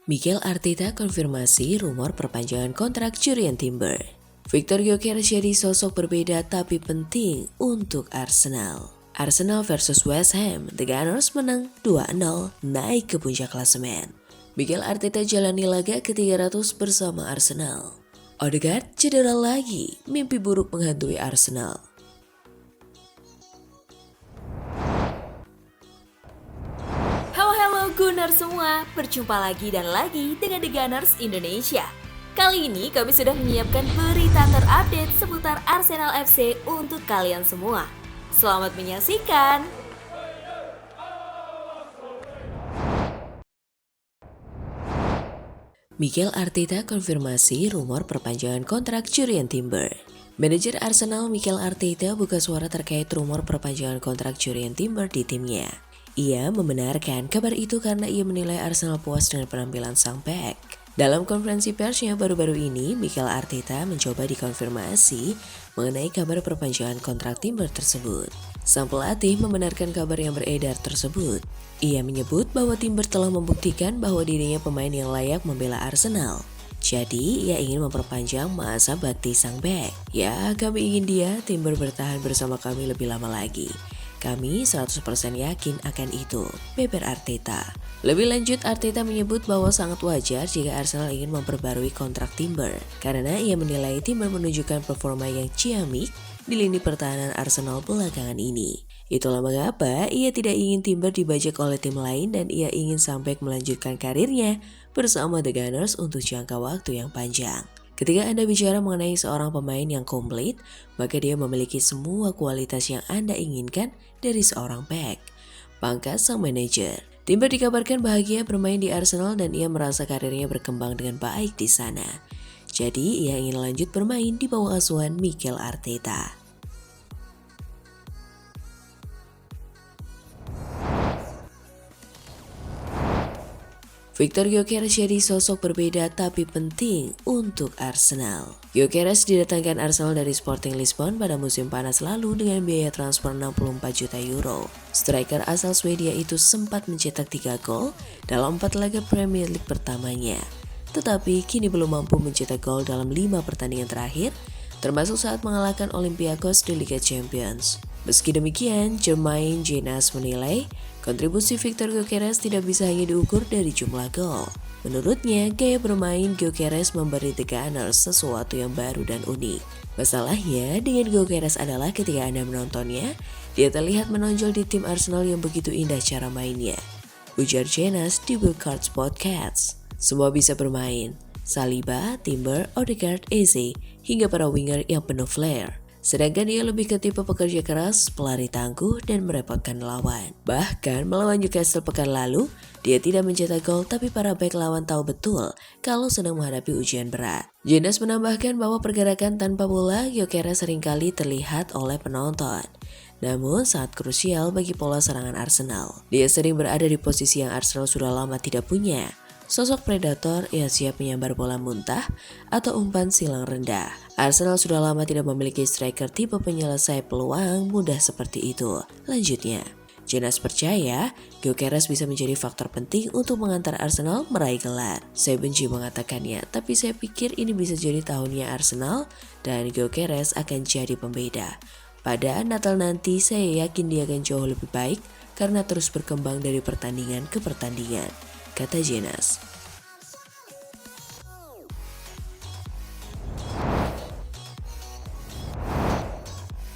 Mikel Arteta konfirmasi rumor perpanjangan kontrak Jurrien Timber. Victor Gyökeres jadi sosok berbeda tapi penting untuk Arsenal. Arsenal versus West Ham, The Gunners menang 2-0 naik ke puncak klasemen. Mikel Arteta jalani laga ke-300 bersama Arsenal. Odegaard cedera lagi, mimpi buruk menghantui Arsenal. Halo Gunners semua, berjumpa lagi dan lagi dengan The Gunners Indonesia. Kali ini kami sudah menyiapkan berita terupdate seputar Arsenal FC untuk kalian semua. Selamat menyaksikan! Mikel Arteta konfirmasi rumor perpanjangan kontrak Jurrien Timber. Manajer Arsenal Mikel Arteta buka suara terkait rumor perpanjangan kontrak Jurrien Timber di timnya. Ia membenarkan kabar itu karena ia menilai Arsenal puas dengan penampilan sang bek. Dalam konferensi persnya baru-baru ini, Mikel Arteta mencoba dikonfirmasi mengenai kabar perpanjangan kontrak Timber tersebut. Sang pelatih membenarkan kabar yang beredar tersebut. Ia menyebut bahwa Timber telah membuktikan bahwa dirinya pemain yang layak membela Arsenal. Jadi, ia ingin memperpanjang masa bakti sang bek. Ya, kami ingin dia, Timber bertahan bersama kami lebih lama lagi. Kami 100% yakin akan itu, beber Arteta. Lebih lanjut, Arteta menyebut bahwa sangat wajar jika Arsenal ingin memperbarui kontrak Timber, karena ia menilai Timber menunjukkan performa yang ciamik di lini pertahanan Arsenal belakangan ini. Itulah mengapa ia tidak ingin Timber dibajak oleh tim lain dan ia ingin sampai melanjutkan karirnya bersama The Gunners untuk jangka waktu yang panjang. Ketika Anda bicara mengenai seorang pemain yang komplit, maka dia memiliki semua kualitas yang Anda inginkan dari seorang bek. Pangkas sang manajer. Timber dikabarkan bahagia bermain di Arsenal dan ia merasa karirnya berkembang dengan baik di sana. Jadi ia ingin lanjut bermain di bawah asuhan Mikel Arteta. Victor Gyökeres jadi sosok berbeda tapi penting untuk Arsenal. Gyökeres didatangkan Arsenal dari Sporting Lisbon pada musim panas lalu dengan biaya transfer 64 juta euro. Striker asal Swedia itu sempat mencetak 3 gol dalam 4 laga Premier League pertamanya. Tetapi kini belum mampu mencetak gol dalam 5 pertandingan terakhir, termasuk saat mengalahkan Olympiakos di Liga Champions. Meski demikian, Jermaine Jenas menilai kontribusi Victor Gyökeres tidak bisa hanya diukur dari jumlah gol. Menurutnya, gaya bermain Gyökeres memberi The Gunners sesuatu yang baru dan unik. Masalahnya dengan Gyökeres adalah ketika Anda menontonnya, dia terlihat menonjol di tim Arsenal yang begitu indah cara mainnya. Ujar Jenas di Wilcards Podcast. Semua bisa bermain. Saliba, Timber, Odegaard, Eze, hingga para winger yang penuh flair. Sedangkan dia lebih ke tipe pekerja keras, pelari tangguh, dan merepotkan lawan. Bahkan melawan Newcastle pekan lalu, dia tidak mencetak gol tapi para bek lawan tahu betul kalau sedang menghadapi ujian berat. Jenas menambahkan bahwa pergerakan tanpa bola Gyökeres seringkali terlihat oleh penonton. Namun sangat krusial bagi pola serangan Arsenal. Dia sering berada di posisi yang Arsenal sudah lama tidak punya. Sosok predator yang siap menyambar bola muntah atau umpan silang rendah. Arsenal sudah lama tidak memiliki striker tipe penyelesai peluang mudah seperti itu. Lanjutnya, Jenas percaya Gyökeres bisa menjadi faktor penting untuk mengantar Arsenal meraih gelar. Saya benci mengatakannya, tapi saya pikir ini bisa jadi tahunnya Arsenal dan Gyökeres akan jadi pembeda. Pada Natal nanti saya yakin dia akan jauh lebih baik karena terus berkembang dari pertandingan ke pertandingan, kata Jenas.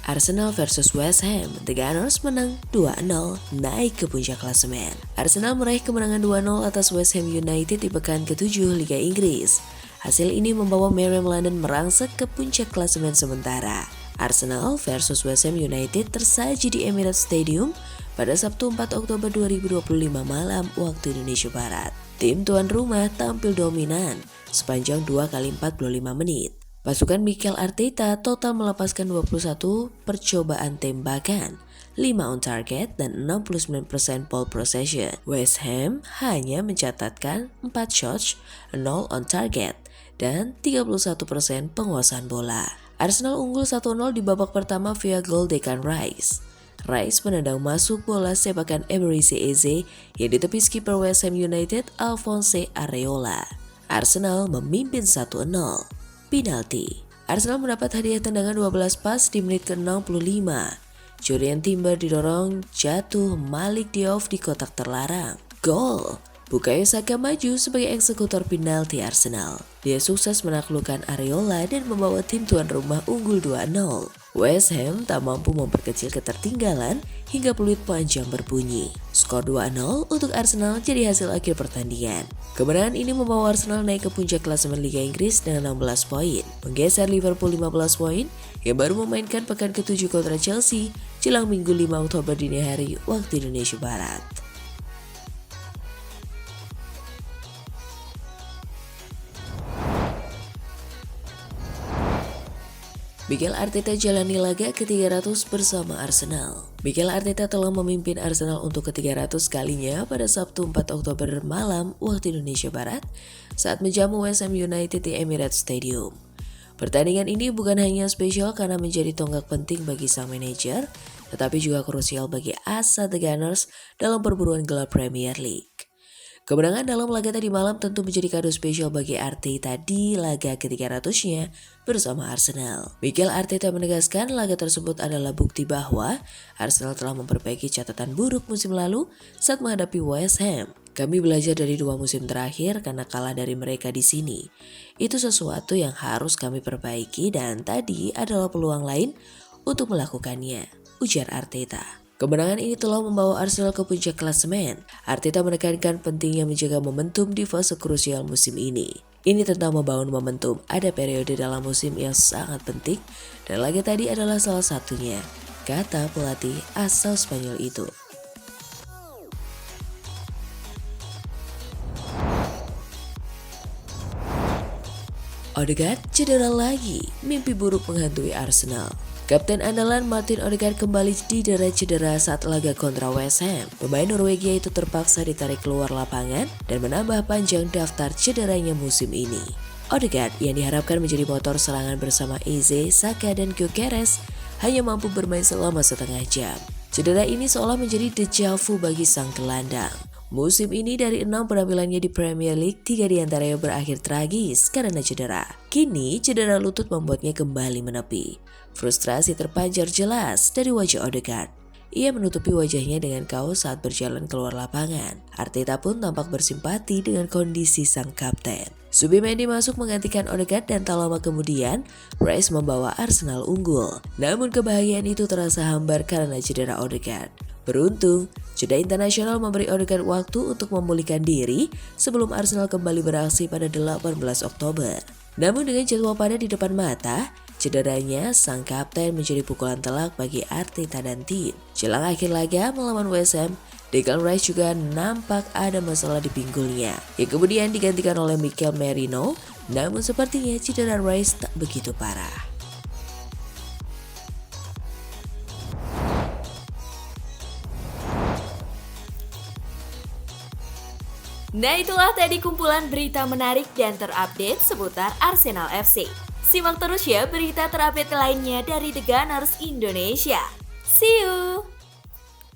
Arsenal versus West Ham, The Gunners menang 2-0 naik ke puncak klasemen. Arsenal meraih kemenangan 2-0 atas West Ham United di pekan ke-7 Liga Inggris. Hasil ini membawa Merriam London merangsek ke puncak klasemen sementara. Arsenal versus West Ham United tersaji di Emirates Stadium pada Sabtu 4 Oktober 2025 malam waktu Indonesia Barat. Tim tuan rumah tampil dominan sepanjang 2 kali 45 menit. Pasukan Mikel Arteta total melepaskan 21 percobaan tembakan, 5 on target dan 69% ball possession. West Ham hanya mencatatkan 4 shots, 0 on target, dan 31% penguasaan bola. Arsenal unggul 1-0 di babak pertama via gol Declan Rice. Rice menendang masuk bola sepakan Eberechi Eze yang ditepis kiper West Ham United Alphonse Areola. Arsenal memimpin 1-0. Penalti. Arsenal mendapat hadiah tendangan 12 pas di menit ke-65. Jurriën Timber didorong jatuh Malik Diouf di kotak terlarang. Gol. Bukayo Saka maju sebagai eksekutor penalti Arsenal. Dia sukses menaklukkan Areola dan membawa tim tuan rumah unggul 2-0. West Ham tak mampu memperkecil ketertinggalan hingga peluit panjang berbunyi. Skor 2-0 untuk Arsenal jadi hasil akhir pertandingan. Kemenangan ini membawa Arsenal naik ke puncak klasemen Liga Inggris dengan 16 poin, menggeser Liverpool 15 poin yang baru memainkan pekan ke-7 kontra Chelsea jelang Minggu 5 Oktober dini hari waktu Indonesia Barat. Mikel Arteta jalani laga ke-300 bersama Arsenal. Mikel Arteta telah memimpin Arsenal untuk ke-300 kalinya pada Sabtu 4 Oktober malam waktu Indonesia Barat saat menjamu West Ham United di Emirates Stadium. Pertandingan ini bukan hanya spesial karena menjadi tonggak penting bagi sang manajer, tetapi juga krusial bagi asa The Gunners dalam perburuan gelar Premier League. Kemenangan dalam laga tadi malam tentu menjadi kado spesial bagi Arteta di laga ke-300-nya bersama Arsenal. Mikel Arteta menegaskan laga tersebut adalah bukti bahwa Arsenal telah memperbaiki catatan buruk musim lalu saat menghadapi West Ham. Kami belajar dari 2 musim terakhir karena kalah dari mereka di sini. Itu sesuatu yang harus kami perbaiki dan tadi adalah peluang lain untuk melakukannya, ujar Arteta. Kemenangan ini telah membawa Arsenal ke puncak klasemen. Arteta menekankan pentingnya menjaga momentum di fase krusial musim ini. Ini tentang membangun momentum. Ada periode dalam musim yang sangat penting dan laga tadi adalah salah satunya, kata pelatih asal Spanyol itu. Odegaard cedera lagi, mimpi buruk menghantui Arsenal. Kapten andalan Martin Odegaard kembali didera cedera saat laga kontra West Ham. Pemain Norwegia itu terpaksa ditarik keluar lapangan dan menambah panjang daftar cederanya musim ini. Odegaard yang diharapkan menjadi motor serangan bersama Eze, Saka dan Gyökeres hanya mampu bermain selama setengah jam. Cedera ini seolah menjadi deja vu bagi sang gelandang. Musim ini dari 6 penampilannya di Premier League, 3 diantaranya berakhir tragis karena cedera. Kini cedera lutut membuatnya kembali menepi. Frustrasi terpancar jelas dari wajah Odegaard. Ia menutupi wajahnya dengan kaos saat berjalan keluar lapangan. Arteta pun tampak bersimpati dengan kondisi sang kapten. Subimendi masuk menggantikan Odegaard dan tak lama kemudian, Rice membawa Arsenal unggul. Namun kebahagiaan itu terasa hambar karena cedera Odegaard. Beruntung, jeda internasional memberi Odegaard waktu untuk memulihkan diri sebelum Arsenal kembali beraksi pada 18 Oktober. Namun dengan jadwal padat di depan mata, cederanya sang kapten menjadi pukulan telak bagi Arteta dan tim. Jelang akhir laga melawan West Ham, Declan Rice juga nampak ada masalah di pinggulnya, yang kemudian digantikan oleh Mikel Merino. Namun sepertinya cedera Rice tak begitu parah. Nah, itulah tadi kumpulan berita menarik dan terupdate seputar Arsenal FC. Simak terus ya berita terupdate lainnya dari The Gunners Indonesia. See you!